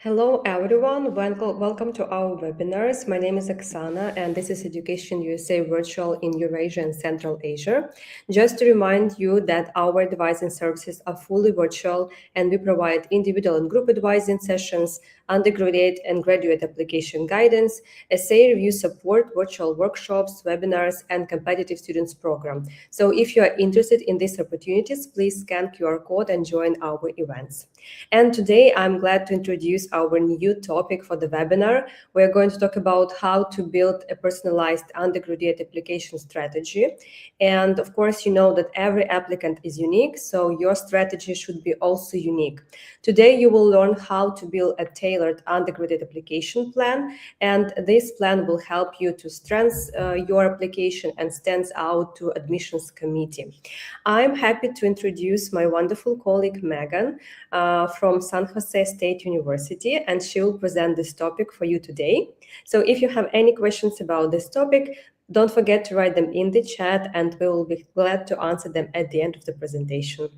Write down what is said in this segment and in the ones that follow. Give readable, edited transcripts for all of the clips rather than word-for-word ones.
Hello everyone, welcome to our webinars. My name is Oksana and this is Education USA Virtual in Eurasia and Central Asia. Just to remind you that our advising services are fully virtual and we provide individual and group advising sessions, undergraduate and graduate application guidance, essay review support, virtual workshops, webinars, and competitive students program. So if you are interested in these opportunities, please scan QR code and join our events. And today I'm glad to introduce our new topic for the webinar. We're going to talk about how to build a personalized undergraduate application strategy. And of course, you know that every applicant is unique, so your strategy should be also unique. Today, you will learn how to build a tailored undergraduate application plan, and this plan will help you to strengthen your application and stands out to admissions committee. I'm happy to introduce my wonderful colleague, Megan, from San Jose State University, and she will present this topic for you today. So if you have any questions about this topic, don't forget to write them in the chat and we will be glad to answer them at the end of the presentation.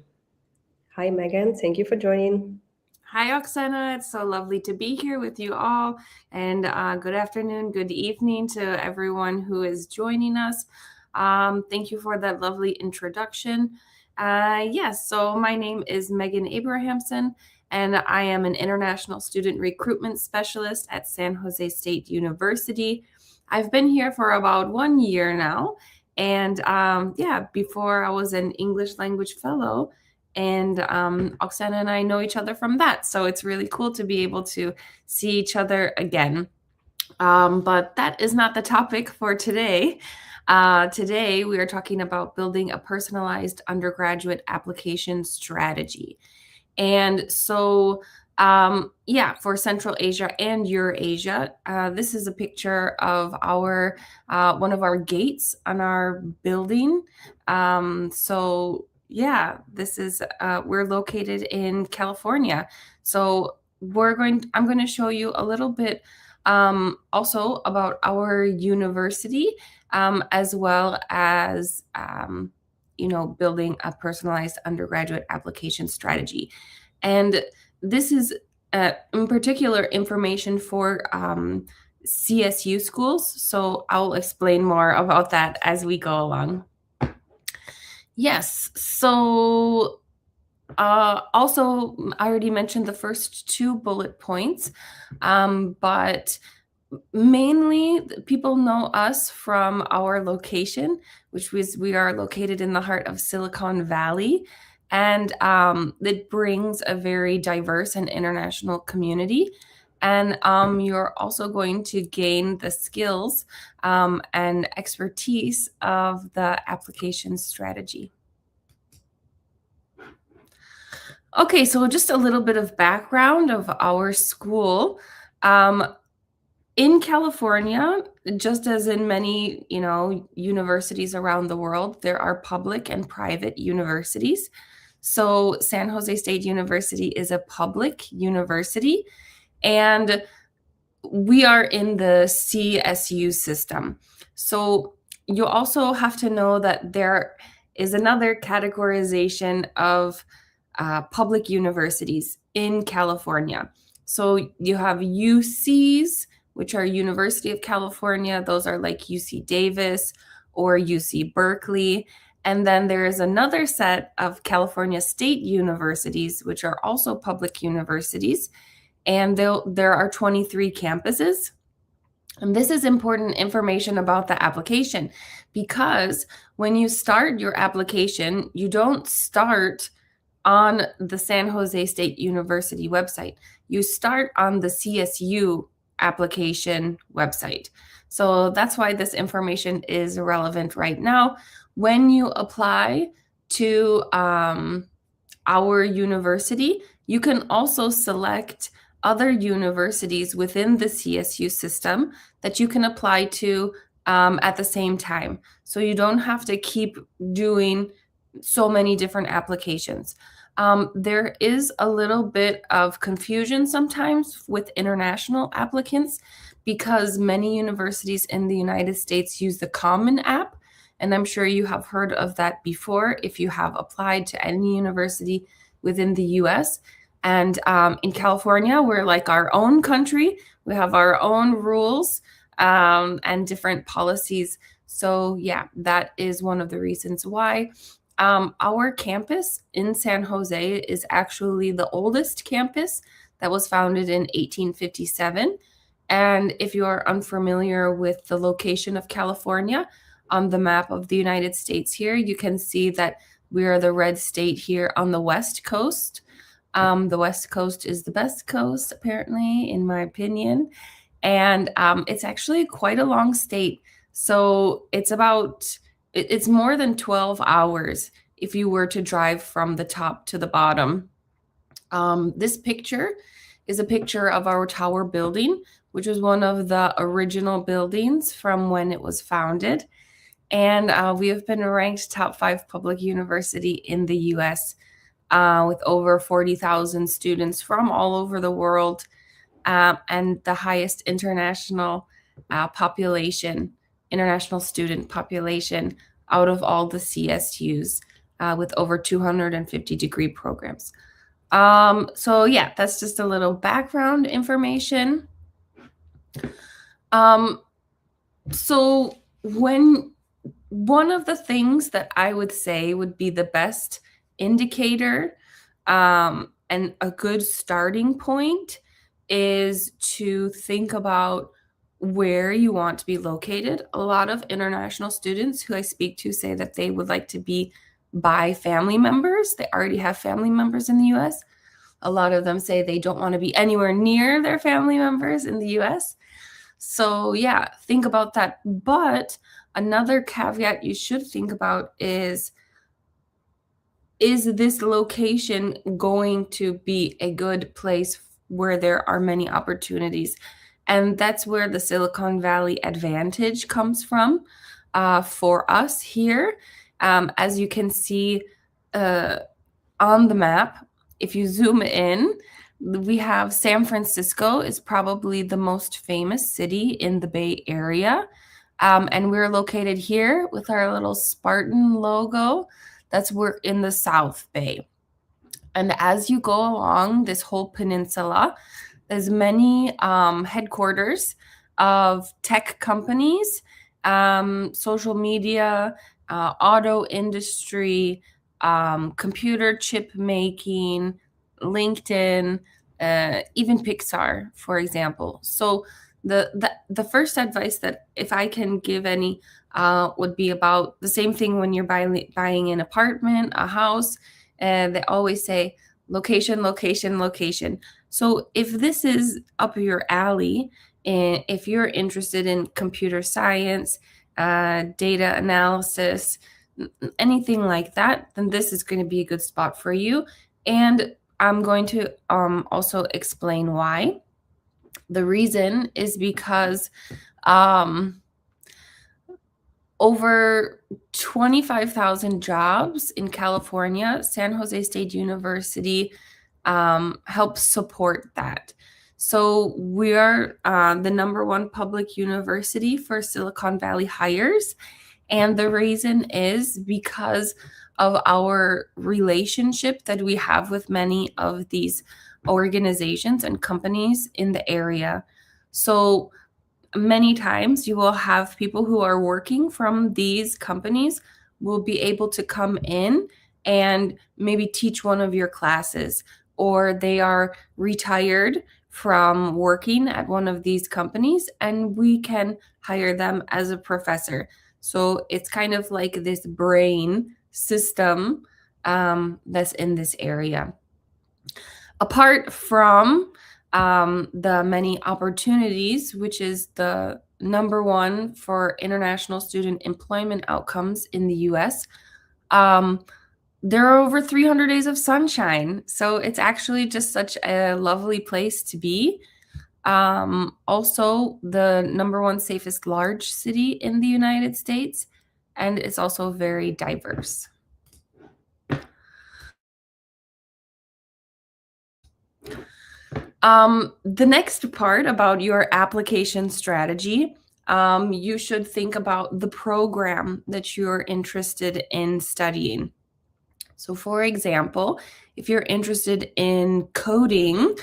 Hi, Megan. Thank you for joining. Hi, Oksana. It's so lovely to be here with you all. And good afternoon, good evening to everyone who is joining us. Thank you for that lovely introduction. Yes, so my name is Megan Abrahamson, and I am an international student recruitment specialist at San Jose State University. I've been here for about 1 year now. And before I was an English language fellow, and Oksana and I know each other from that. So it's really cool to be able to see each other again. But that is not the topic for today. Today, we are talking about building a personalized undergraduate application strategy. And so, for Central Asia and Eurasia, this is a picture of our one of our gates on our building. This is we're located in California. So I'm going to show you a little bit also about our university, as well as building a personalized undergraduate application strategy. And this is in particular information for CSU schools. So I'll explain more about that as we go along. Yes, so also, I already mentioned the first 2 bullet points, but mainly people know us from our location, which was we are located in the heart of Silicon Valley, and it brings a very diverse and international community. And you're also going to gain the skills and expertise of the application strategy. Okay, so just a little bit of background of our school. In California, just as in many, universities around the world, there are public and private universities. So San Jose State University is a public university, and we are in the CSU system. So you also have to know that there is another categorization of public universities in California. So you have UCs, which are University of California. Those are like UC Davis or UC Berkeley. And then there is another set of California state universities, which are also public universities. And there are 23 campuses. And this is important information about the application, because when you start your application, you don't start on the San Jose State University website. You start on the CSU application website. So that's why this information is relevant right now. When you apply to our university, you can also select other universities within the CSU system that you can apply to at the same time. So you don't have to keep doing so many different applications. There is a little bit of confusion sometimes with international applicants, because many universities in the United States use the Common App. And I'm sure you have heard of that before if you have applied to any university within the US. And in California, we're like our own country. We have our own rules and different policies. So yeah, that is one of the reasons why. Our campus in San Jose is actually the oldest campus that was founded in 1857. And if you are unfamiliar with the location of California on the map of the United States here, you can see that we are the red state here on the West Coast. The West Coast is the best coast, apparently, in my opinion. And it's actually quite a long state. So it's more than 12 hours if you were to drive from the top to the bottom. This picture is a picture of our tower building, which was one of the original buildings from when it was founded. And we have been ranked top 5 public university in the US with over 40,000 students from all over the world and the highest international international student population out of all the CSUs with over 250 degree programs. So yeah, that's just a little background information. So one of the things that I would say would be the best indicator and a good starting point is to think about where you want to be located. A lot of international students who I speak to say that they would like to be by family members. They already have family members in the US. A lot of them say they don't want to be anywhere near their family members in the US. So yeah, think about that. But another caveat you should think about is this location going to be a good place where there are many opportunities? And that's where the Silicon Valley advantage comes from for us here. As you can see on the map, if you zoom in, we have San Francisco is probably the most famous city in the Bay Area. And we're located here with our little Spartan logo. We're in the South Bay. And as you go along this whole peninsula, there's many headquarters of tech companies, social media, auto industry, computer chip making, LinkedIn, even Pixar, for example. So the first advice that if I can give any would be about the same thing when you're buying an apartment, a house, and they always say location, location, location. So if this is up your alley, and if you're interested in computer science, data analysis, anything like that, then this is going to be a good spot for you. And I'm going to also explain why. The reason is because over 25,000 jobs in California, San Jose State University helps support that. So we are the #1 public university for Silicon Valley hires. And the reason is because of our relationship that we have with many of these organizations and companies in the area. So many times you will have people who are working from these companies will be able to come in and maybe teach one of your classes, or they are retired from working at one of these companies and we can hire them as a professor. So it's kind of like this brain system that's in this area. Apart from the many opportunities, which is the #1 for international student employment outcomes in the US, there are over 300 days of sunshine. So it's actually just such a lovely place to be. Also, the #1 safest large city in the United States, and it's also very diverse. The next part about your application strategy, you should think about the program that you're interested in studying. So for example, if you're interested in coding,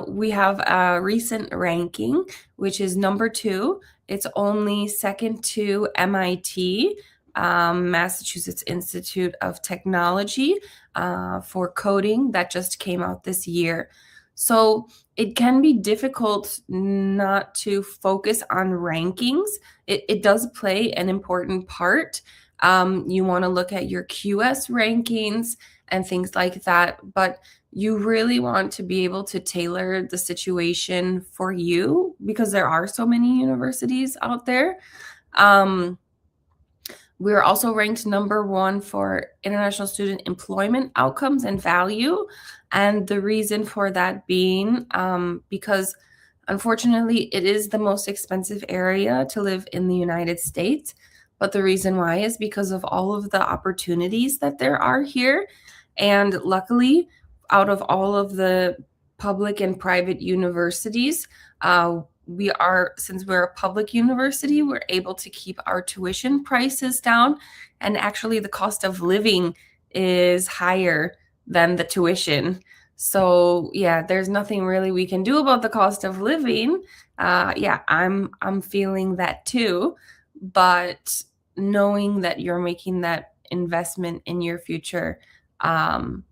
we have a recent ranking, which is number 2. It's only second to MIT, Massachusetts Institute of Technology, for coding that just came out this year. So it can be difficult not to focus on rankings. It does play an important part. You want to look at your QS rankings and things like that, but you really want to be able to tailor the situation for you because there are so many universities out there. We're also ranked number 1 for international student employment outcomes and value. And the reason for that being because unfortunately, it is the most expensive area to live in the United States. But the reason why is because of all of the opportunities that there are here. And luckily, out of all of the public and private universities, since we're a public university, we're able to keep our tuition prices down. And actually, the cost of living is higher than the tuition. So yeah, there's nothing really we can do about the cost of living. Yeah, I'm feeling that too. But knowing that you're making that investment in your future um,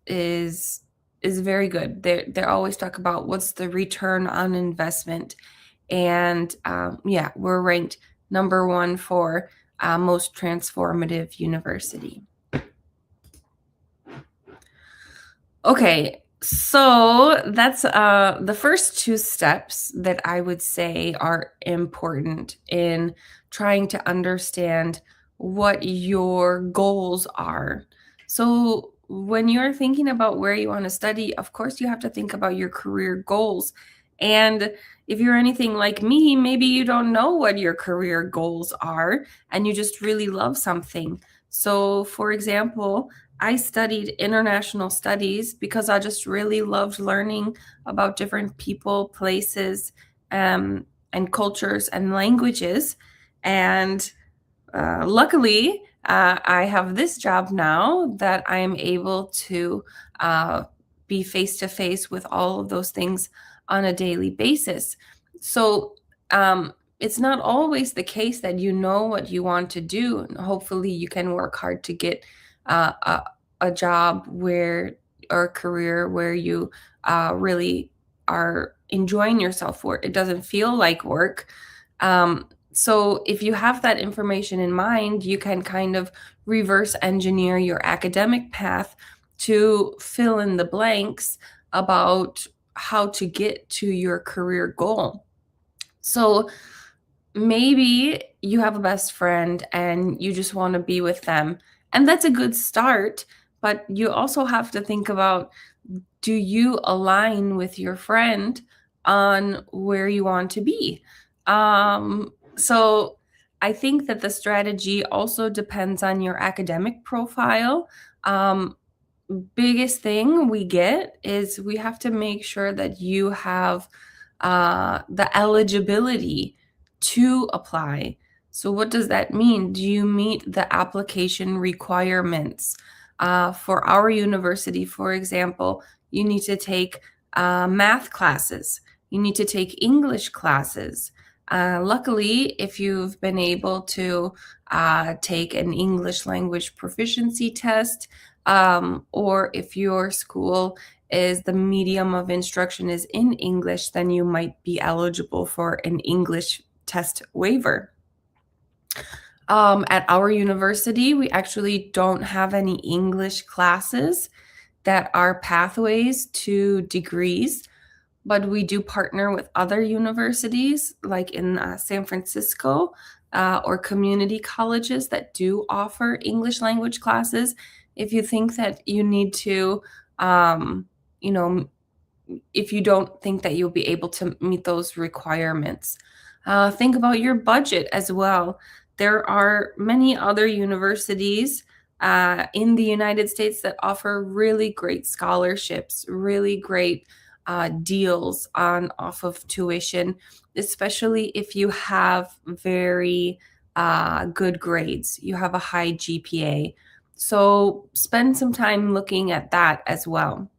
is very good. They always talk about what's the return on investment, and yeah, we're ranked number 1 for most transformative university. Okay, so that's the first 2 steps that I would say are important in trying to understand what your goals are. So when you're thinking about where you want to study, of course, you have to think about your career goals. And if you're anything like me, maybe you don't know what your career goals are and you just really love something. So, for example, I studied international studies because I just really loved learning about different people, places, and cultures and languages. And luckily, I have this job now that I'm able to be face to face with all of those things on a daily basis. So it's not always the case that you know what you want to do. And hopefully, you can work hard to get a job where or a career where you really are enjoying yourself for it. It doesn't feel like work. So if you have that information in mind, you can kind of reverse engineer your academic path to fill in the blanks about how to get to your career goal. So maybe you have a best friend and you just want to be with them, and that's a good start, but you also have to think about, do you align with your friend on where you want to be? So I think that the strategy also depends on your academic profile. Biggest thing we get is we have to make sure that you have the eligibility to apply. So what does that mean? Do you meet the application requirements? For our university, for example, you need to take math classes. You need to take English classes. Luckily, if you've been able to take an English language proficiency test, or if your school is the medium of instruction is in English, then you might be eligible for an English test waiver. At our university, we actually don't have any English classes that are pathways to degrees, but we do partner with other universities like in San Francisco or community colleges that do offer English language classes. If you think that you need to, you know, if you don't think that you'll be able to meet those requirements. Think about your budget as well. There are many other universities in the United States that offer really great scholarships, really great deals on off of tuition, especially if you have very good grades. You have a high GPA. So spend some time looking at that as well.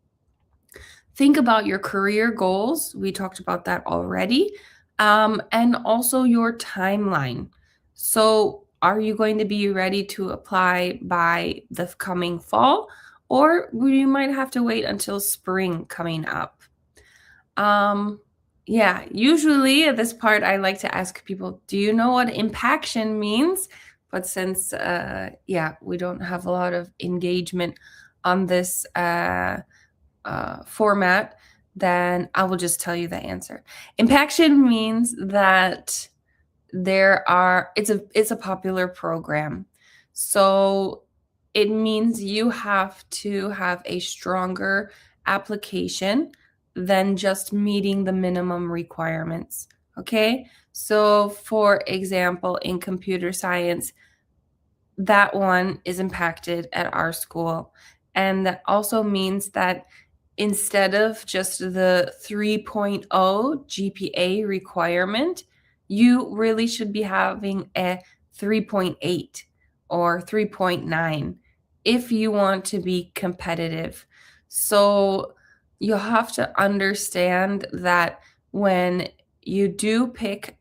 Think about your career goals. We talked about that already. And also your timeline. So, are you going to be ready to apply by the coming fall, or you might have to wait until spring coming up? Yeah, usually at this part, I like to ask people, do you know what impaction means? But since, yeah, we don't have a lot of engagement on this format, then I will just tell you the answer. Impaction means that it's a popular program. So it means you have to have a stronger application than just meeting the minimum requirements. Okay? So for example, in computer science, that one is impacted at our school. And that also means that instead of just the 3.0 GPA requirement, you really should be having a 3.8 or 3.9 if you want to be competitive. So you have to understand that when you do pick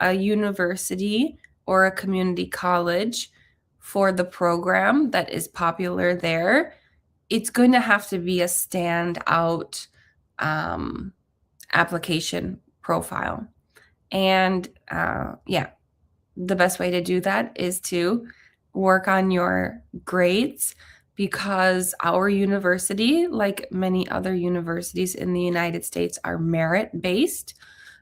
a university or a community college for the program that is popular there, it's going to have to be a standout application profile. And yeah, the best way to do that is to work on your grades, because our university, like many other universities in the United States, are merit based,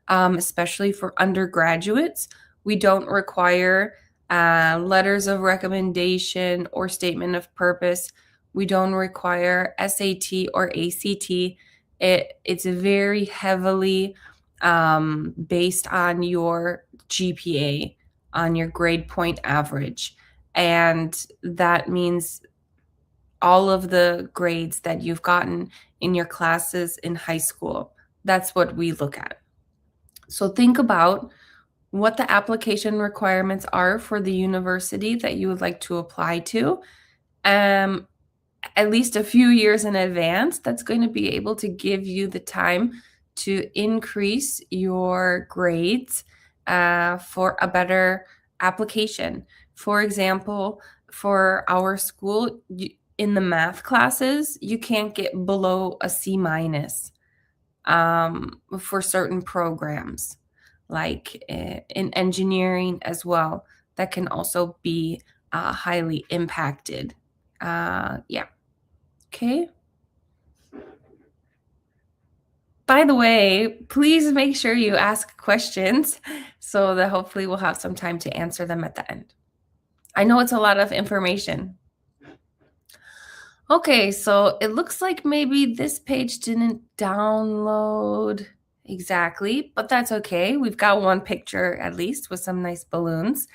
especially for undergraduates. We don't require letters of recommendation or statement of purpose. We don't require SAT or ACT. It's very heavily based on your GPA, on your grade point average. And that means all of the grades that you've gotten in your classes in high school. That's what we look at. So think about what the application requirements are for the university that you would like to apply to, at least a few years in advance. That's going to be able to give you the time to increase your grades for a better application. For example, for our school, in the math classes, you can't get below a C minus for certain programs, like in engineering as well, that can also be highly impacted. Yeah. Okay. By the way, please make sure you ask questions so that hopefully we'll have some time to answer them at the end. I know it's a lot of information. Okay, so it looks like maybe this page didn't download exactly, but that's okay. We've got one picture at least with some nice balloons.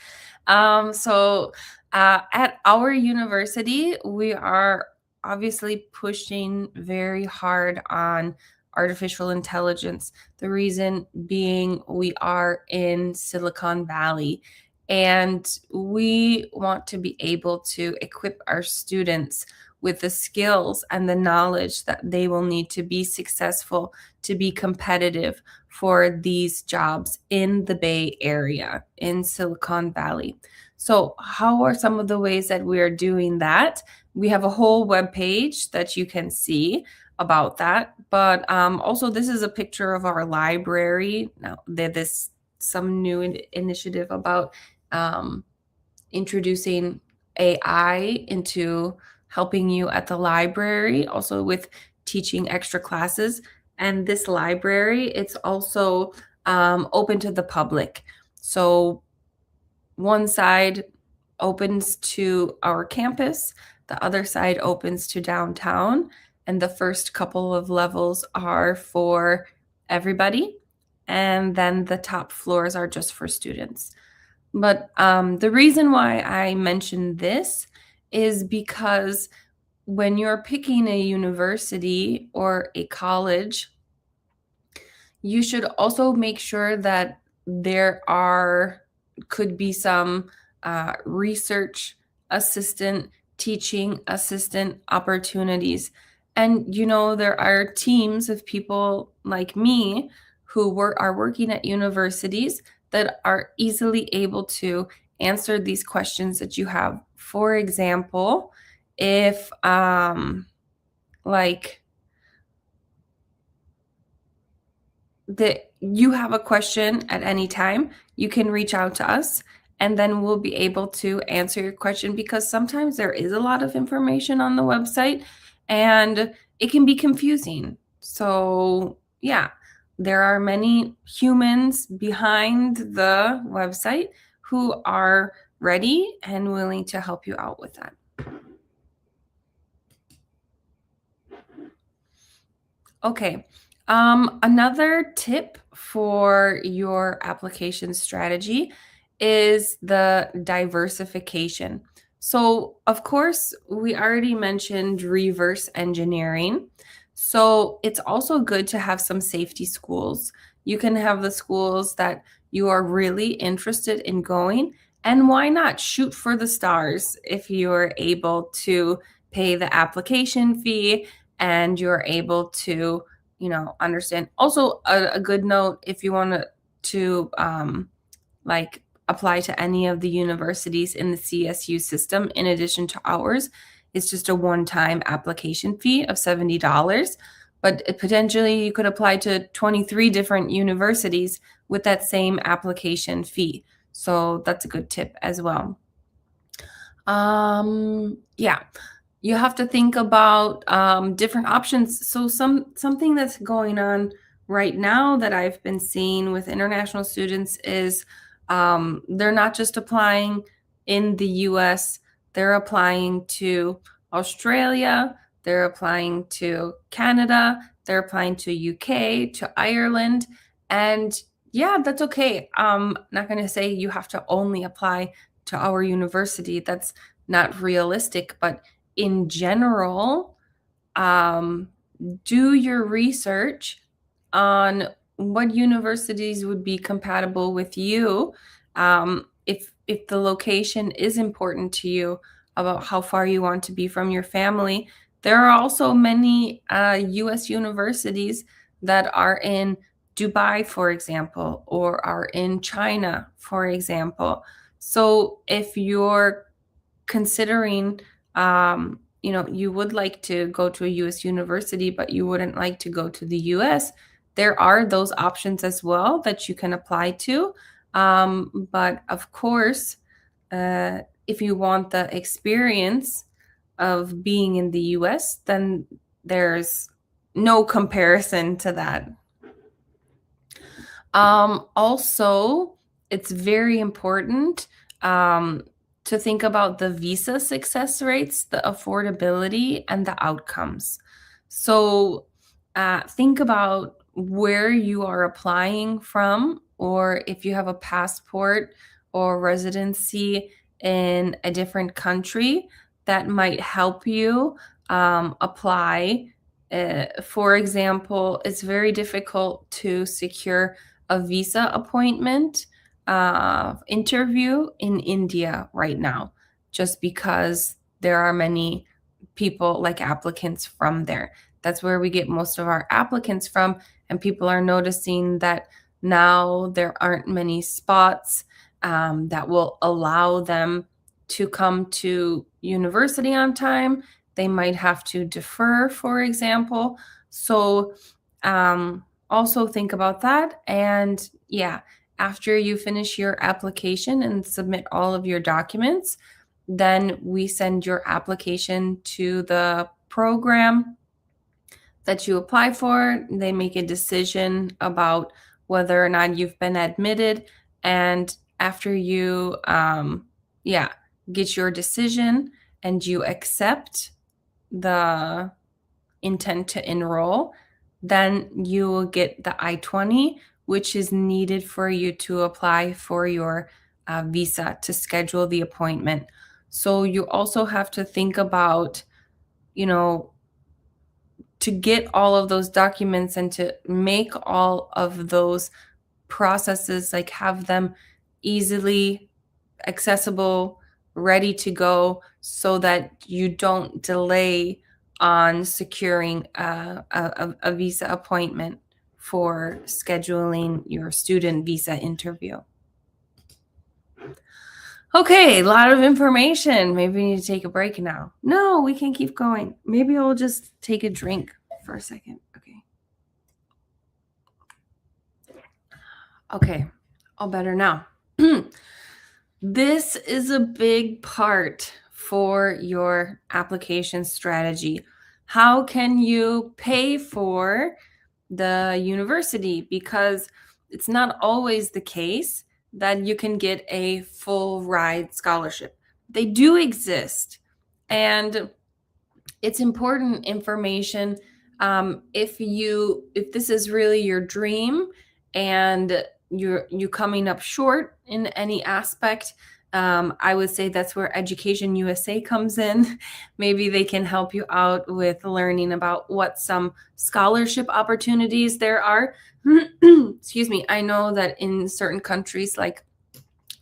At our university, we are obviously pushing very hard on artificial intelligence. The reason being, we are in Silicon Valley, and we want to be able to equip our students with the skills and the knowledge that they will need to be successful, to be competitive for these jobs in the Bay Area, in Silicon Valley. So, how are some of the ways that we are doing that? We have a whole web page that you can see about that. But also, this is a picture of our library. Now, there's some new initiative about introducing AI into helping you at the library, also with teaching extra classes. And this library, it's also open to the public. So one side opens to our campus, the other side opens to downtown, and the first couple of levels are for everybody, and then the top floors are just for students. But the reason why I mentioned this is because when you're picking a university or a college, you should also make sure that could be some research assistant teaching assistant opportunities. And there are teams of people like me who are working at universities that are easily able to answer these questions that you have. For example, if like that you have a question at any time, you can reach out to us and then we'll be able to answer your question, because sometimes there is a lot of information on the website and it can be confusing. So, yeah, there are many humans behind the website who are ready and willing to help you out with that. Okay. Another tip for your application strategy is the diversification. So, of course, we already mentioned reverse engineering. So, it's also good to have some safety schools. You can have the schools that you are really interested in going, and why not shoot for the stars if you're able to pay the application fee and you're able to understand. Also, a good note, if you want to like apply to any of the universities in the CSU system in addition to ours, it's just a one-time application fee of $70, but potentially you could apply to 23 different universities with that same application fee. So that's a good tip as well. Yeah, you have to think about different options. So something that's going on right now that I've been seeing with international students is they're not just applying in the US, they're applying to Australia, they're applying to Canada, they're applying to UK, to Ireland, and yeah, that's okay. Not going to say you have to only apply to our university. That's not realistic, but in general, do your research on what universities would be compatible with you. If the location is important to you, about how far you want to be from your family, there are also many U.S. universities that are in Dubai, for example, or are in China, for example. So if you're considering you would like to go to a US university, but you wouldn't like to go to the US, there are those options as well that you can apply to. But of course, if you want the experience of being in the US, then there's no comparison to that. Also, it's very important to think about the visa success rates, the affordability, and the outcomes. So, think about where you are applying from, or if you have a passport or residency in a different country, that might help you apply. For example, it's very difficult to secure a visa appointment interview in India right now, just because there are many people like applicants from there. That's where we get most of our applicants from. And people are noticing that now there aren't many spots that will allow them to come to university on time. They might have to defer, for example. So, also think about that. And yeah, after you finish your application and submit all of your documents, then we send your application to the program that you apply for. They make a decision about whether or not you've been admitted. And after you, get your decision and you accept the intent to enroll, then you will get the I-20, which is needed for you to apply for your visa to schedule the appointment. So you also have to think about, to get all of those documents and to make all of those processes, like have them easily accessible, ready to go so that you don't delay on securing a visa appointment for scheduling your student visa interview. Okay, a lot of information. Maybe we need to take a break now. No, we can keep going. Maybe I'll just take a drink for a second. Okay, all better now. This is a big part for your application strategy. How can you pay for the university? Because it's not always the case that you can get a full ride scholarship. They do exist, and it's important information. If this is really your dream and you coming up short in any aspect, I would say that's where Education USA comes in. Maybe they can help you out with learning about what some scholarship opportunities there are. Excuse me. I know that in certain countries like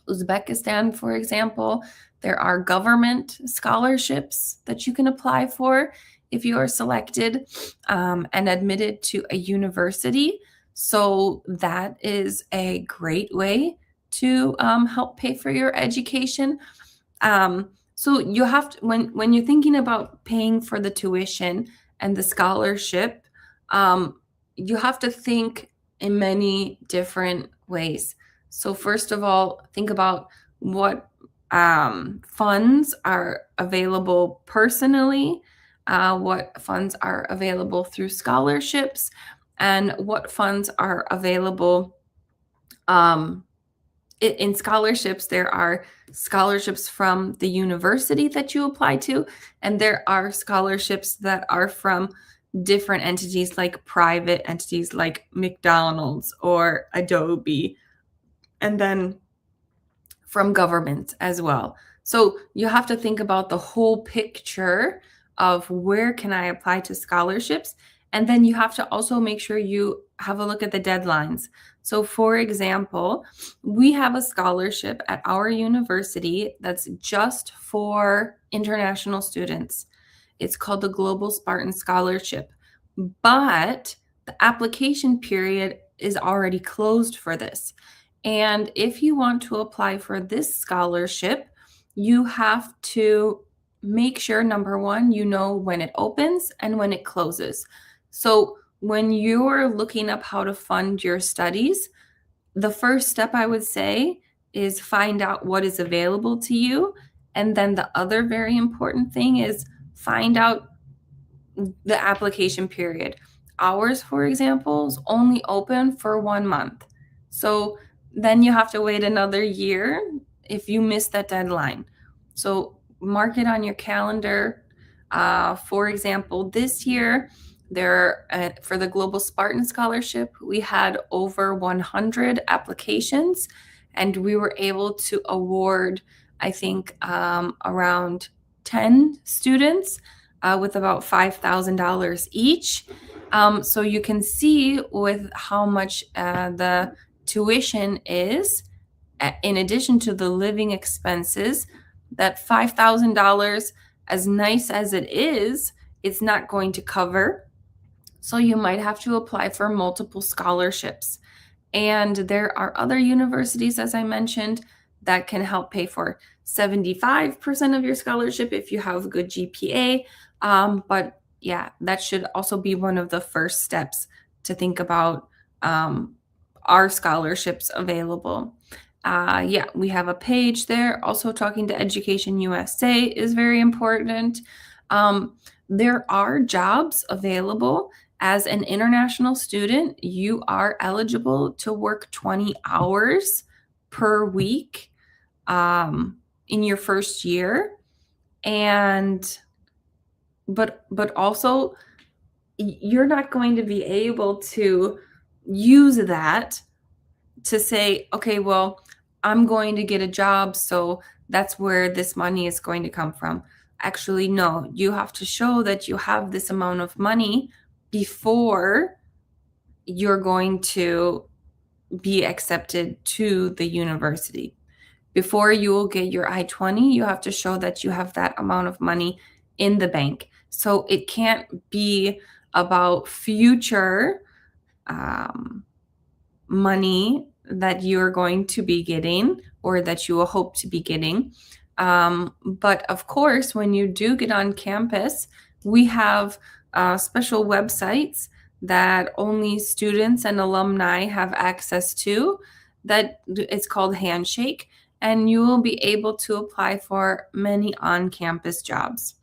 Uzbekistan, for example, there are government scholarships that you can apply for if you are selected and admitted to a university. So that is a great way to help pay for your education. So you have to, when you're thinking about paying for the tuition and the scholarship, you have to think in many different ways. So first of all, think about what funds are available personally, what funds are available through scholarships, and what funds are available in scholarships. There are scholarships from the university that you apply to, and there are scholarships that are from different entities, like private entities like McDonald's or Adobe, and then from government as well. So you have to think about the whole picture of where can I apply to scholarships, and then you have to also make sure you have a look at the deadlines. So for example, we have a scholarship at our university that's just for international students. It's called the Global Spartan Scholarship, but the application period is already closed for this. And if you want to apply for this scholarship, you have to make sure, number one, you know when it opens and when it closes. So when you're looking up how to fund your studies, the first step I would say is find out what is available to you. And then the other very important thing is find out the application period. Ours, for example, is only open for 1 month. So then you have to wait another year if you miss that deadline. So mark it on your calendar. For example, this year, for the Global Spartan Scholarship, we had over 100 applications, and we were able to award, I think, around 10 students with about $5,000 each. So you can see with how much the tuition is, in addition to the living expenses, that $5,000, as nice as it is, it's not going to cover. So you might have to apply for multiple scholarships. And there are other universities, as I mentioned, that can help pay for 75% of your scholarship if you have a good GPA. But yeah, that should also be one of the first steps to think about our scholarships available. Yeah, we have a page there. Also, talking to Education USA is very important. There are jobs available. As an international student, you are eligible to work 20 hours per week in your first year. But also, you're not going to be able to use that to say, okay, well, I'm going to get a job, so that's where this money is going to come from. Actually, no, you have to show that you have this amount of money before you're going to be accepted to the university. Before you will get your I-20, you have to show that you have that amount of money in the bank. So it can't be about future money that you're going to be getting or that you will hope to be getting. But of course, when you do get on campus, we have special websites that only students and alumni have access to. That it's called Handshake, and you will be able to apply for many on-campus jobs.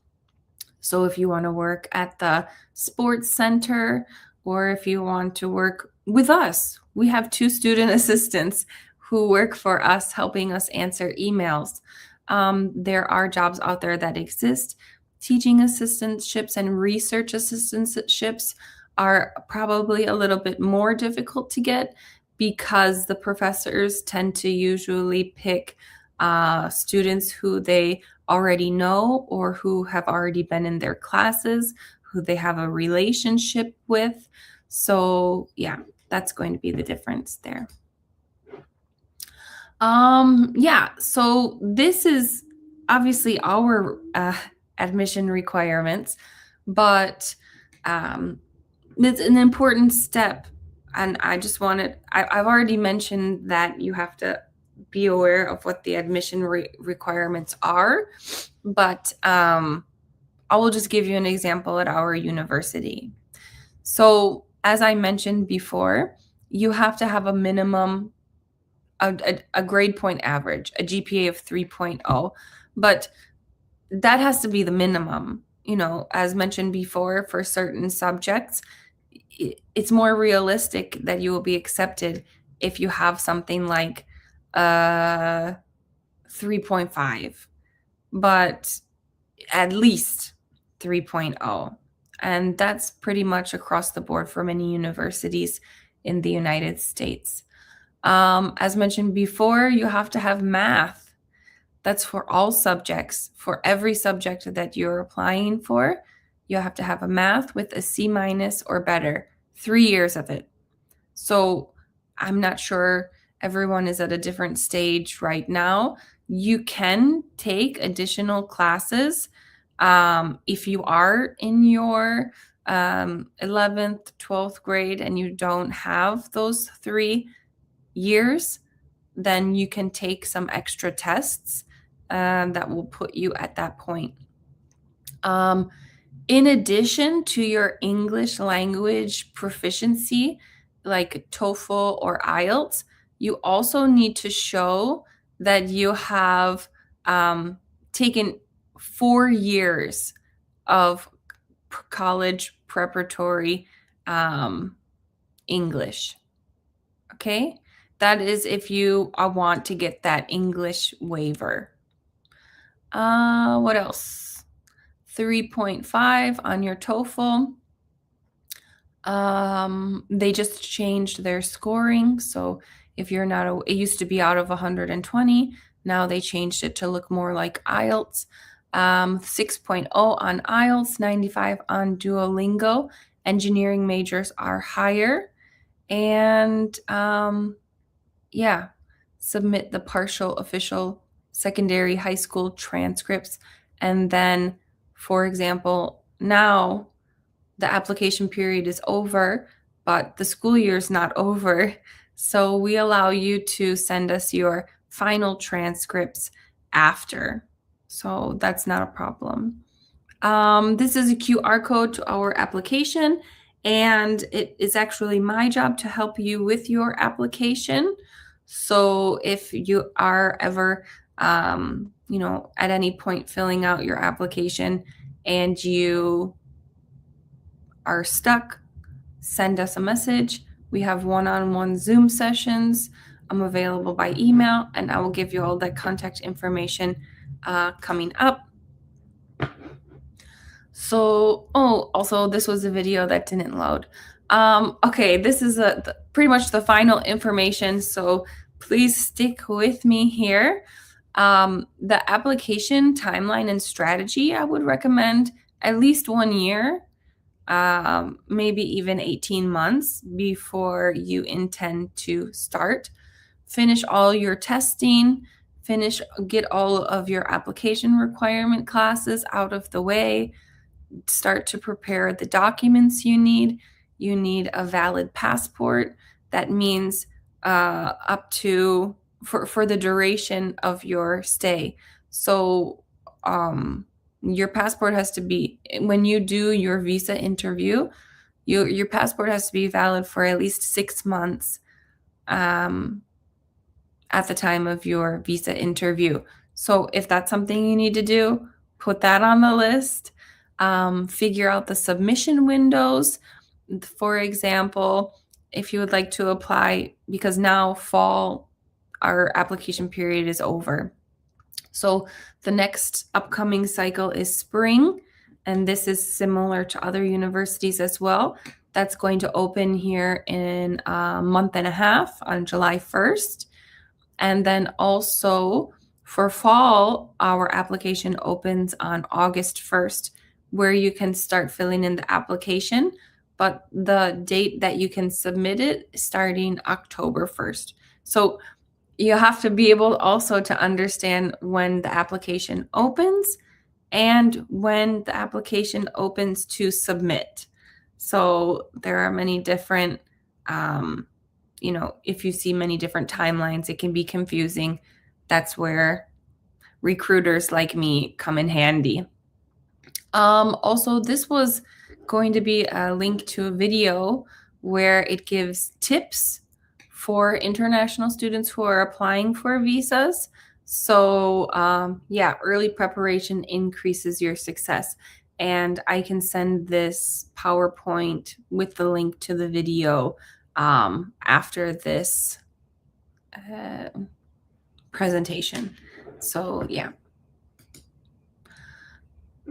So if you want to work at the sports center, or if you want to work with us, we have 2 student assistants who work for us, helping us answer emails. There are jobs out there that exist. Teaching assistantships and research assistantships are probably a little bit more difficult to get because the professors tend to usually pick students who they already know or who have already been in their classes, who they have a relationship with. So yeah, that's going to be the difference there. Yeah, so this is obviously our admission requirements, but it's an important step. And I just wanted, I've already mentioned that you have to be aware of what the admission requirements are, but I will just give you an example at our university. So as I mentioned before, you have to have a minimum, a grade point average, a GPA of 3.0, but that has to be the minimum. You know, as mentioned before, for certain subjects, it's more realistic that you will be accepted if you have something like 3.5, but at least 3.0. And that's pretty much across the board for many universities in the United States. As mentioned before, you have to have math. That's for all subjects. For every subject that you're applying for, you have to have a math with a C- or better, 3 years of it. So I'm not sure, everyone is at a different stage right now. You can take additional classes if you are in your 11th, 12th grade and you don't have those 3 years, then you can take some extra tests that will put you at that point. In addition to your English language proficiency, like TOEFL or IELTS, you also need to show that you have taken 4 years of college preparatory English. Okay? That is if you want to get that English waiver. What else? 3.5 on your TOEFL. They just changed their scoring. So if you're not, it used to be out of 120. Now they changed it to look more like IELTS. 6.0 on IELTS, 95 on Duolingo. Engineering majors are higher. And yeah, submit the partial official secondary high school transcripts. And then, for example, now the application period is over, but the school year is not over. So we allow you to send us your final transcripts after. So that's not a problem. This is a QR code to our application, and it is actually my job to help you with your application. So if you are ever, at any point filling out your application and you are stuck, send us a message. We have one-on-one Zoom sessions. I'm available by email, and I will give you all that contact information coming up. So, also this was a video that didn't load. Okay, this is pretty much the final information, so please stick with me here. The application timeline and strategy, I would recommend at least 1 year, maybe even 18 months before you intend to start. Finish all your testing, get all of your application requirement classes out of the way, start to prepare the documents you need. You need a valid passport. That means up to for the duration of your stay. So your passport has to be, when you do your visa interview, your passport has to be valid for at least 6 months at the time of your visa interview. So if that's something you need to do, put that on the list. Figure out the submission windows. For example, if you would like to apply, because now fall, our application period is over. So the next upcoming cycle is spring, and this is similar to other universities as well. That's going to open here in a month and a half on July 1st. And then also for fall, our application opens on August 1st, where you can start filling in the application, but the date that you can submit it is starting October 1st. So you have to be able also to understand when the application opens and when the application opens to submit. So there are many different, if you see many different timelines, it can be confusing. That's where recruiters like me come in handy. Also, this was going to be a link to a video where it gives tips for international students who are applying for visas. So early preparation increases your success. And I can send this PowerPoint with the link to the video after this presentation. So yeah.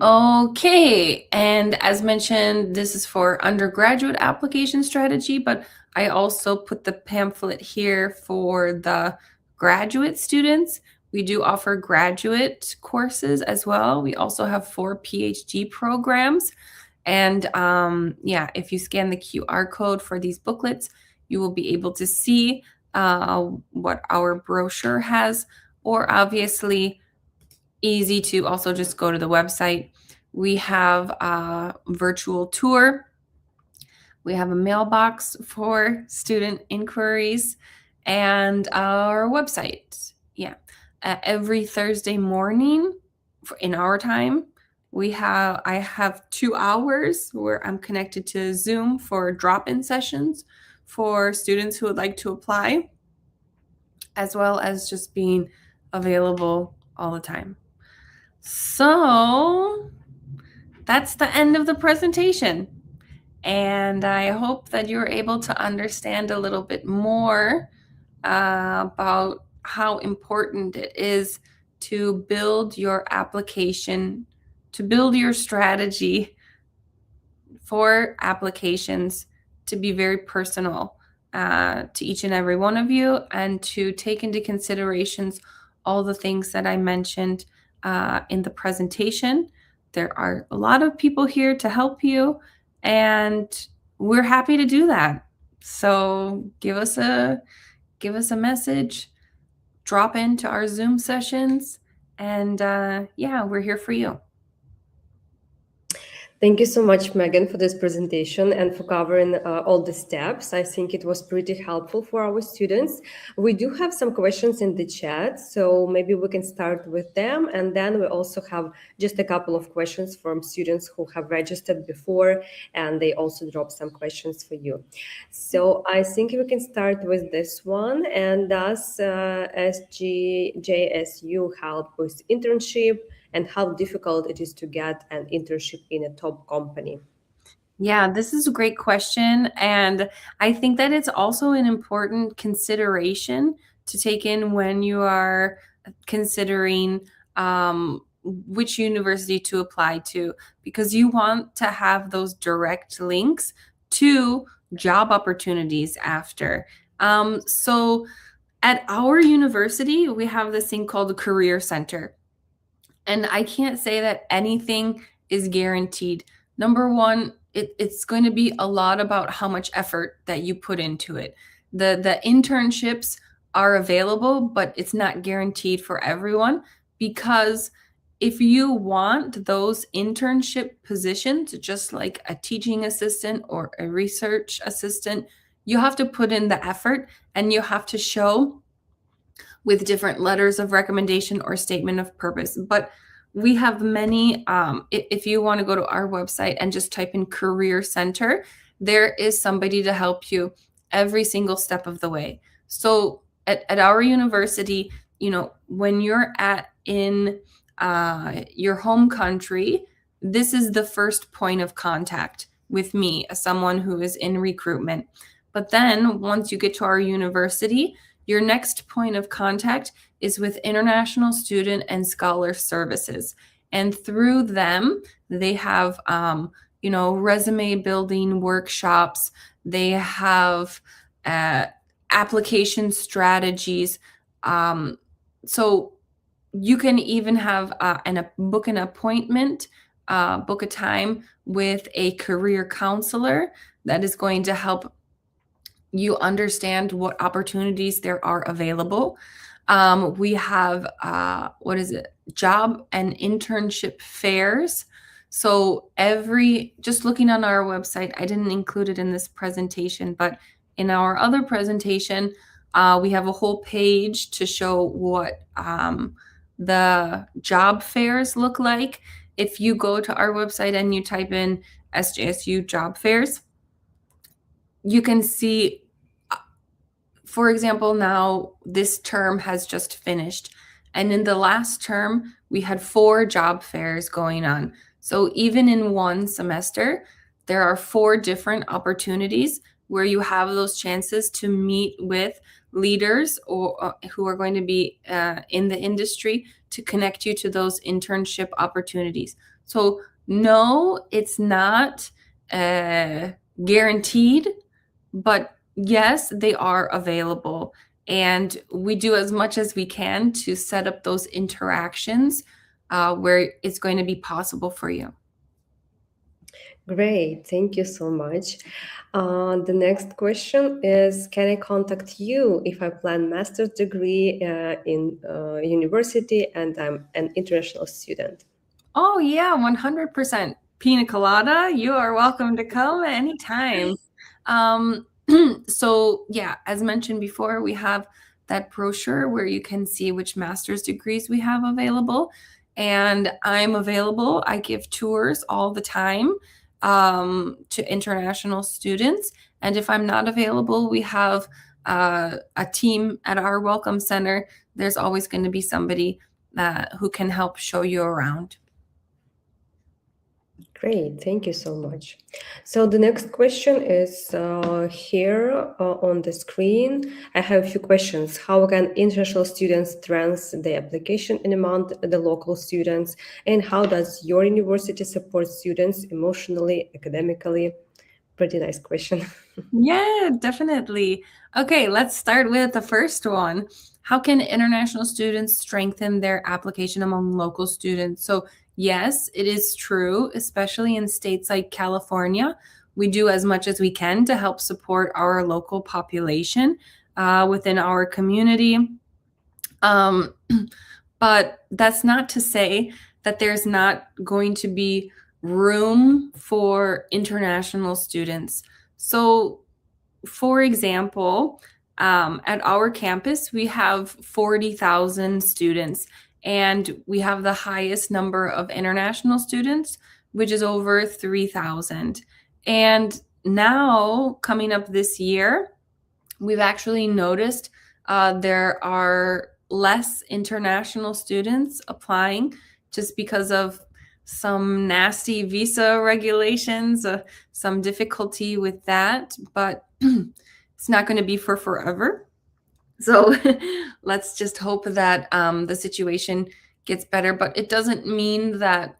Okay, and as mentioned, this is for undergraduate application strategy, but I also put the pamphlet here for the graduate students. We do offer graduate courses as well. We also have 4 PhD programs. And if you scan the QR code for these booklets, you will be able to see what our brochure has, or obviously easy to also just go to the website. We have a virtual tour. We have a mailbox for student inquiries and our website. Yeah. Every Thursday morning in our time, I have 2 hours where I'm connected to Zoom for drop-in sessions for students who would like to apply, as well as just being available all the time. So that's the end of the presentation. And I hope that you're able to understand a little bit more about how important it is to build your application, to build your strategy for applications to be very personal to each and every one of you, and to take into considerations all the things that I mentioned in the presentation. There are a lot of people here to help you, and we're happy to do that. So give us a message, drop into our Zoom sessions, and we're here for you. Thank you so much, Megan, for this presentation and for covering all the steps. I think it was pretty helpful for our students. We do have some questions in the chat, so maybe we can start with them. And then we also have just a couple of questions from students who have registered before, and they also dropped some questions for you. So I think we can start with this one. And does SGJSU help with internship, and how difficult it is to get an internship in a top company? Yeah, this is a great question. And I think that it's also an important consideration to take in when you are considering which university to apply to, because you want to have those direct links to job opportunities after. So at our university, we have this thing called the Career Center. And I can't say that anything is guaranteed. Number one, it's going to be a lot about how much effort that you put into it. The internships are available, but it's not guaranteed for everyone, because if you want those internship positions, just like a teaching assistant or a research assistant, you have to put in the effort and you have to show with different letters of recommendation or statement of purpose. But we have many, if you want to go to our website and just type in Career Center, there is somebody to help you every single step of the way. So at our university, when you're in your home country, this is the first point of contact with me as someone who is in recruitment. But then once you get to our university, your next point of contact is with International Student and Scholar Services. And through them, they have, resume building workshops. They have application strategies. So you can even have book an appointment, book a time with a career counselor that is going to help you understand what opportunities there are available. We have, job and internship fairs. So just looking on our website, I didn't include it in this presentation, but in our other presentation, we have a whole page to show what the job fairs look like. If you go to our website and you type in SJSU job fairs, you can see, for example, now this term has just finished. And in the last term, we had 4 job fairs going on. So even in one semester, there are 4 different opportunities where you have those chances to meet with leaders or who are going to be in the industry to connect you to those internship opportunities. So no, it's not guaranteed, but yes, they are available. And we do as much as we can to set up those interactions where it's going to be possible for you. Great, thank you so much. The next question is, can I contact you if I plan master's degree in university and I'm an international student? Oh yeah, 100%. Pina colada, you are welcome to come anytime. So yeah, as mentioned before, we have that brochure where you can see which master's degrees we have available. And I'm available. I give tours all the time to international students. And if I'm not available, we have a team at our Welcome Center. There's always going to be somebody who can help show you around. Great, thank you so much. So the next question is here on the screen. I have a few questions. How can international students strengthen their application among the local students? And how does your university support students emotionally, academically? Pretty nice question. Yeah, definitely. Okay, let's start with the first one. How can international students strengthen their application among local students? So yes, it is true, especially in states like California. We do as much as we can to help support our local population within our community. But that's not to say that there's not going to be room for international students. So, for example, at our campus, we have 40,000 students, and we have the highest number of international students, which is over 3,000. And now, coming up this year, we've actually noticed there are less international students applying just because of some nasty visa regulations, some difficulty with that, but it's not going to be for forever. So let's just hope that the situation gets better. But it doesn't mean that,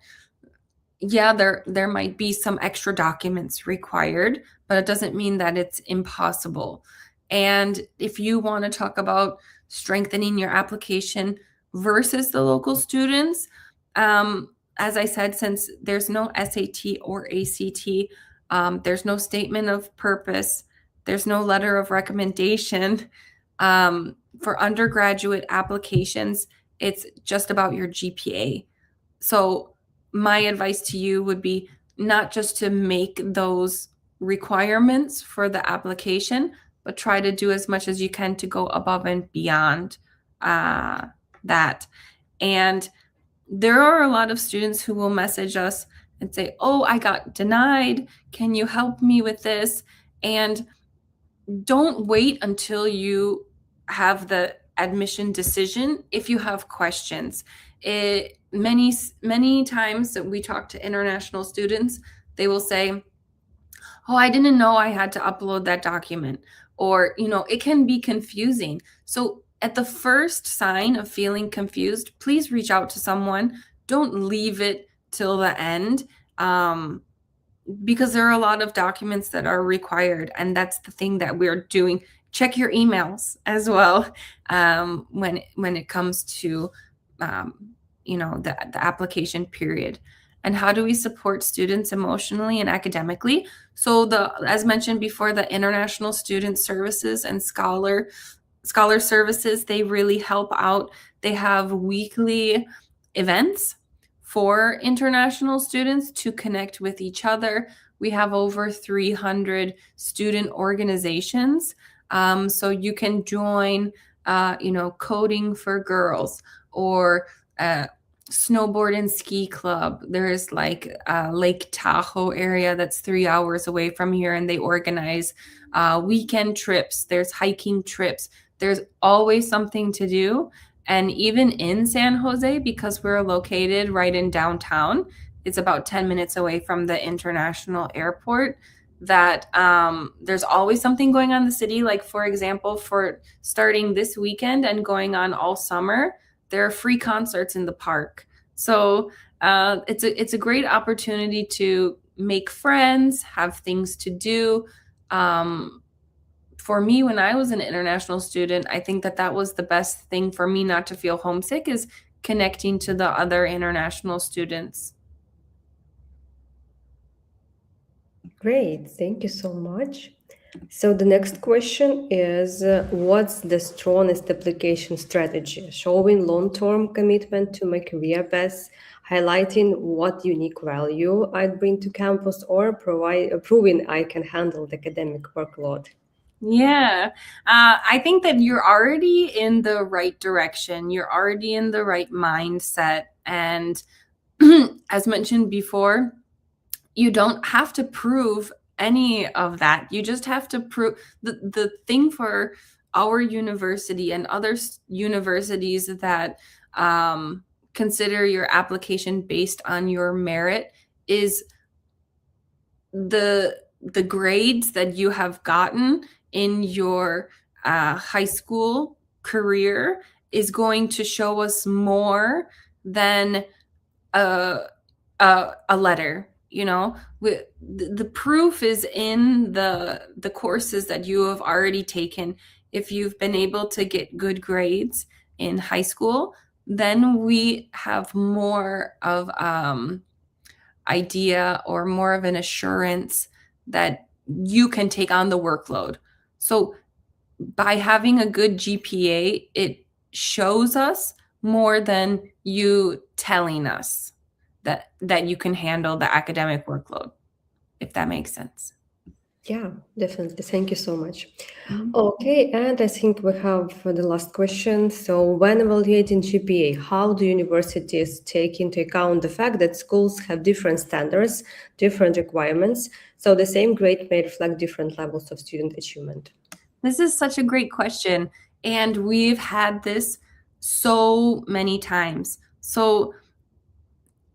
yeah, there might be some extra documents required, but it doesn't mean that it's impossible. And if you want to talk about strengthening your application versus the local students, as I said, since there's no SAT or ACT, there's no statement of purpose, there's no letter of recommendation, for undergraduate applications, it's just about your GPA. So my advice to you would be not just to make those requirements for the application, but try to do as much as you can to go above and beyond that. And there are a lot of students who will message us and say, "Oh, I got denied. Can you help me with this?" And don't wait until you have the admission decision if you have questions. Many times that we talk to international students, they will say, "Oh, I didn't know I had to upload that document," or it can be confusing. So at the first sign of feeling confused, please reach out to someone. Don't leave it till the end. Because there are a lot of documents that are required, and that's the thing that we're doing. Check your emails as well when it comes to the application period. And how do we support students emotionally and academically? So as mentioned before, the International Student Services and Scholar Services, they really help out. They have weekly events for international students to connect with each other. We have over 300 student organizations. So you can join, Coding for Girls, or snowboard and ski club. There's like Lake Tahoe area that's 3 hours away from here, and they organize weekend trips. There's hiking trips. There's always something to do. And even in San Jose, because we're located right in downtown, it's about 10 minutes away from the international airport, that there's always something going on in the city. Like, for example, for starting this weekend and going on all summer, there are free concerts in the park. So it's a great opportunity to make friends, have things to do. For me, when I was an international student, I think that was the best thing for me not to feel homesick, is connecting to the other international students. Great, thank you so much. So the next question is, what's the strongest application strategy? Showing long-term commitment to my career path, highlighting what unique value I'd bring to campus, or proving I can handle the academic workload? Yeah, I think that you're already in the right direction. You're already in the right mindset. And as mentioned before, you don't have to prove any of that. You just have to prove the thing for our university and other universities that consider your application based on your merit is the grades that you have gotten in your high school career is going to show us more than a letter. The proof is in the courses that you have already taken. If you've been able to get good grades in high school, then we have more of idea, or more of an assurance that you can take on the workload. So by having a good GPA, it shows us more than you telling us that you can handle the academic workload, if that makes sense. Yeah, definitely. Thank you so much. Okay, and I think we have the last question. So, when evaluating GPA, how do universities take into account the fact that schools have different standards, different requirements? So, the same grade may reflect different levels of student achievement. This is such a great question, and we've had this so many times. So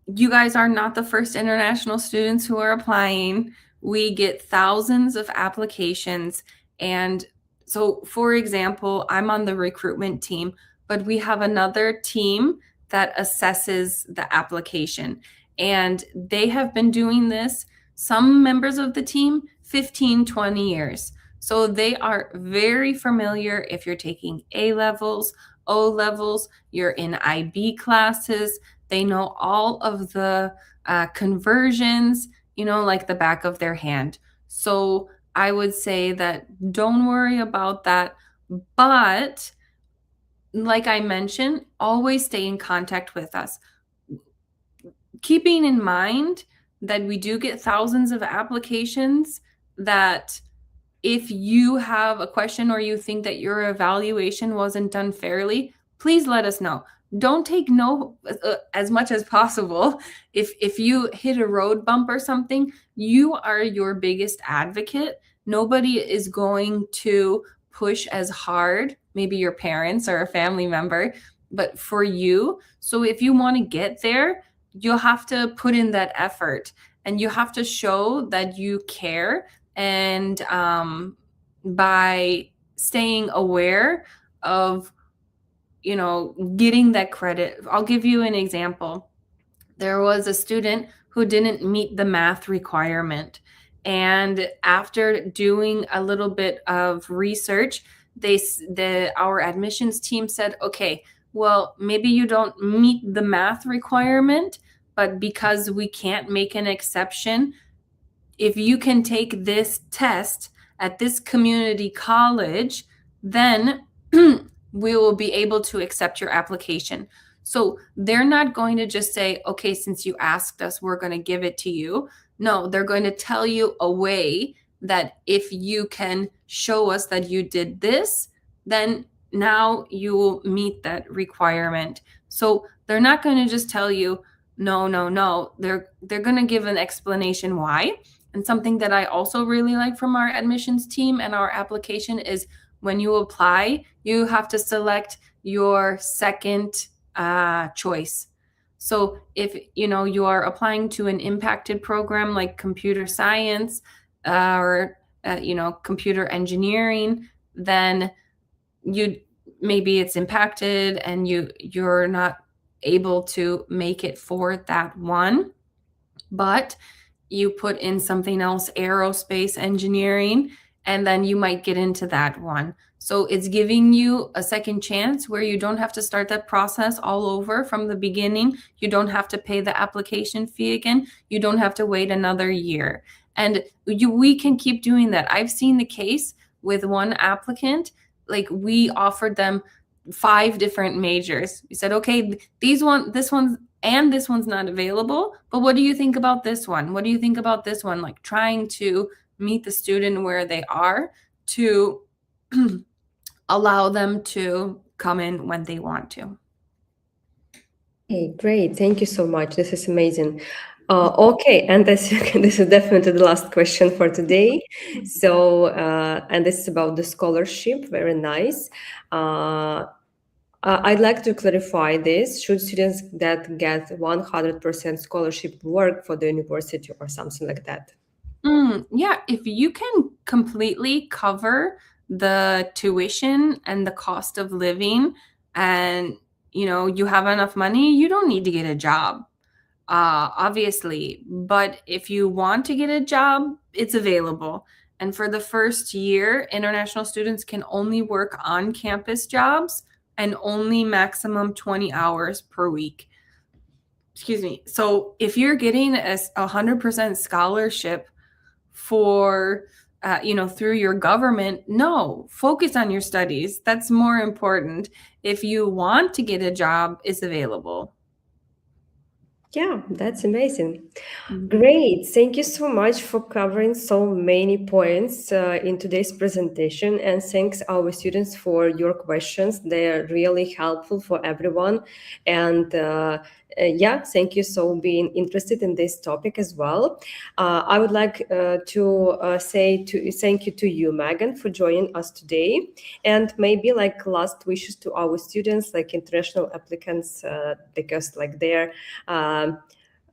you guys are not the first international students who are applying. We get thousands of applications. And so, for example, I'm on the recruitment team, but we have another team that assesses the application. And they have been doing this, some members of the team, 15, 20 years. So they are very familiar if you're taking A levels, O levels, you're in IB classes. They know all of the conversions, like the back of their hand. So I would say that don't worry about that. But like I mentioned, always stay in contact with us. Keeping in mind that we do get thousands of applications, that if you have a question or you think that your evaluation wasn't done fairly, please let us know. Don't take no as much as possible. If you hit a road bump or something, you are your biggest advocate. Nobody is going to push as hard, maybe your parents or a family member, but for you. So if you want to get there, you'll have to put in that effort, and you have to show that you care. And by staying aware of, getting that credit. I'll give you an example. There was a student who didn't meet the math requirement, and after doing a little bit of research, our admissions team said, okay, well, maybe you don't meet the math requirement, but because we can't make an exception, if you can take this test at this community college, then we will be able to accept your application. So they're not going to just say, okay, since you asked us, we're going to give it to you. No, they're going to tell you a way that if you can show us that you did this, then now you will meet that requirement. So they're not going to just tell you, no, no, no. They're going to give an explanation why. And something that I also really like from our admissions team and our application is when you apply, you have to select your second choice. So if you are applying to an impacted program like computer science or computer engineering, then maybe it's impacted and you're not able to make it for that one, but you put in something else, aerospace engineering, and then you might get into that one. So it's giving you a second chance where you don't have to start that process all over from the beginning. You don't have to pay the application fee again. You don't have to wait another year. And we can keep doing that. I've seen the case with one applicant, like we offered them 5 different majors. We said, okay, this one's not available, but what do you think about this one? What do you think about this one? Like trying to meet the student where they are to allow them to come in when they want to. Hey, great. Thank you so much. This is amazing. Okay, and this is definitely the last question for today. So, and this is about the scholarship. Very nice. I'd like to clarify this. Should students that get 100% scholarship work for the university or something like that? Yeah, if you can completely cover the tuition and the cost of living, and you have enough money, you don't need to get a job, obviously. But if you want to get a job, it's available. And for the first year, international students can only work on campus jobs and only maximum 20 hours per week. Excuse me. So if you're getting a 100% scholarship for through your government, no, focus on your studies. That's more important. If you want to get a job, it's available. Yeah, that's amazing. Great. Thank you so much for covering so many points in today's presentation. And thanks our students for your questions. They're really helpful for everyone. And yeah, thank you so being interested in this topic as well. I would like to say thank you to you, Megan, for joining us today. And maybe like last wishes to our students, like international applicants, because like their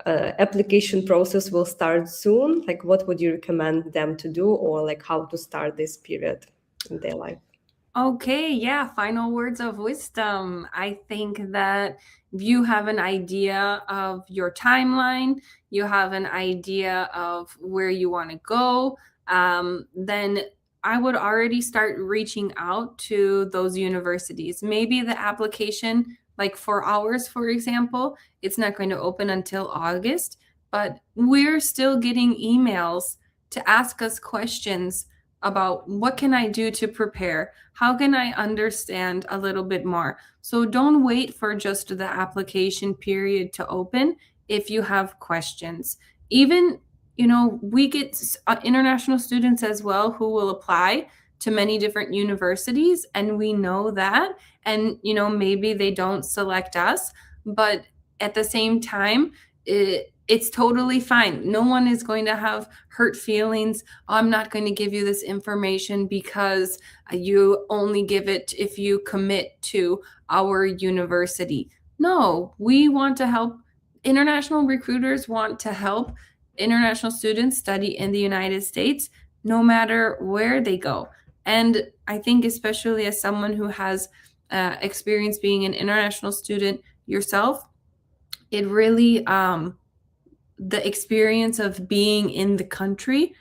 application process will start soon. Like what would you recommend them to do, or like how to start this period in their life? Okay, yeah, final words of wisdom. I think that if you have an idea of your timeline, you have an idea of where you want to go, then I would already start reaching out to those universities. Maybe the application, like for ours, for example, it's not going to open until August, but we're still getting emails to ask us questions about what can I do to prepare? How can I understand a little bit more? So don't wait for just the application period to open if you have questions. Even, we get international students as well who will apply to many different universities, and we know that. And, maybe they don't select us, but at the same time, it's totally fine. No one is going to have hurt feelings. I'm not going to give you this information because you only give it if you commit to our university. No, we want to help. International recruiters want to help international students study in the United States no matter where they go. And I think, especially as someone who has experience being an international student yourself, it really the experience of being in the country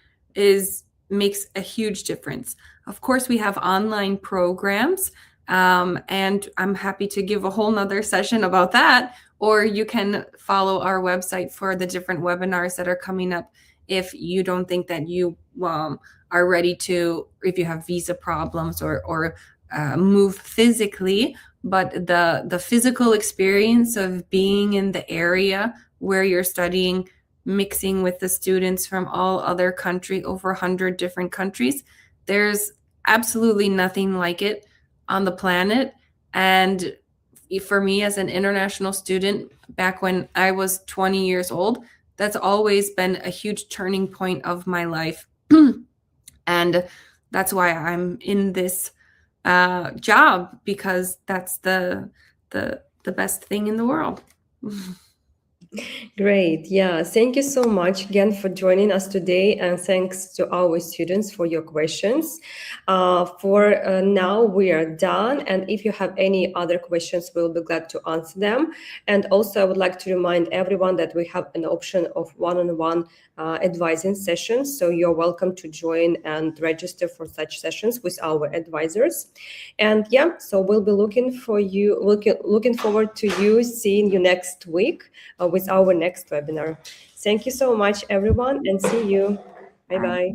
makes a huge difference. Of course, we have online programs, and I'm happy to give a whole nother session about that, or you can follow our website for the different webinars that are coming up if you don't think that you are ready to, if you have visa problems or move physically. But the physical experience of being in the area where you're studying, mixing with the students from all other country, over 100 different countries, there's absolutely nothing like it on the planet. And for me, as an international student, back when I was 20 years old, that's always been a huge turning point of my life. And that's why I'm in this job, because that's the best thing in the world. Great. Yeah. Thank you so much again for joining us today. And thanks to our students for your questions. For now, we are done. And if you have any other questions, we'll be glad to answer them. And also, I would like to remind everyone that we have an option of one-on-one advising sessions. So you're welcome to join and register for such sessions with our advisors. And yeah, so we'll be looking forward to you, seeing you next week with our next webinar. Thank you so much, everyone, and see you. Bye-bye.